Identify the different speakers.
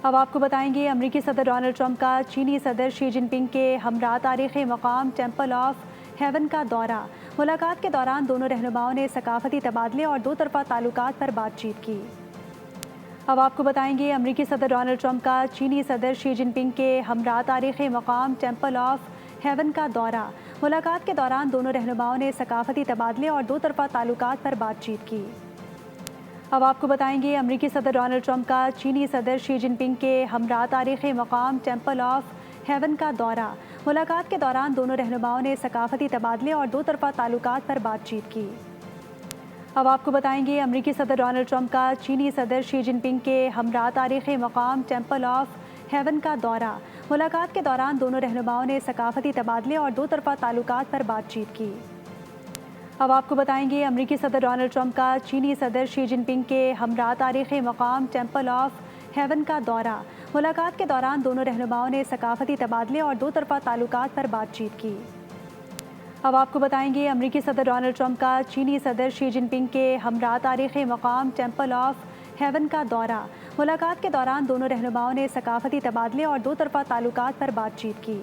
Speaker 1: اب آپ کو بتائیں گے امریکی صدر ڈونلڈ ٹرمپ کا چینی صدر شی جن پنگ کے ہمراہ تاریخی مقام ٹیمپل آف ہیون کا دورہ۔ ملاقات کے دوران دونوں رہنماؤں نے ثقافتی تبادلے اور دو طرفہ تعلقات پر بات چیت کی۔ اب آپ کو بتائیں گے امریکی صدر ڈونلڈ ٹرمپ کا چینی صدر شی جن پنگ کے ہمراہ تاریخی مقام ٹیمپل آف ہیون کا دورہ۔ ملاقات کے دوران دونوں رہنماؤں نے ثقافتی تبادلے اور دو طرفہ تعلقات پر بات چیت کی۔ اب آپ کو بتائیں گے امریکی صدر ڈونلڈ ٹرمپ کا چینی صدر شی جن پنگ کے ہمراہ تاریخی مقام ٹیمپل آف ہیون کا دورہ۔ ملاقات کے دوران دونوں رہنماؤں نے ثقافتی تبادلے اور دو طرفہ تعلقات پر بات چیت کی۔ اب آپ کو بتائیں گے امریکی صدر ڈونلڈ ٹرمپ کا چینی صدر شی جن پنگ کے ہمراہ تاریخی مقام ٹیمپل آف ہیون کا دورہ۔ ملاقات کے دوران دونوں رہنماؤں نے ثقافتی تبادلے اور دو طرفہ تعلقات پر بات چیت کی۔ اب آپ کو بتائیں گے امریکی صدر ڈونلڈ ٹرمپ کا چینی صدر شی جن پنگ کے ہمراہ تاریخی مقام ٹیمپل آف ہیون کا دورہ۔ ملاقات کے دوران دونوں رہنماؤں نے ثقافتی تبادلے اور دو طرفہ تعلقات پر بات چیت کی۔ اب آپ کو بتائیں گے امریکی صدر ڈونلڈ ٹرمپ کا چینی صدر شی جن پنگ کے ہمراہ تاریخی مقام ٹیمپل آف ہیون کا دورہ۔ ملاقات کے دوران دونوں رہنماؤں نے ثقافتی تبادلے اور دو طرفہ تعلقات پر بات چیت کی۔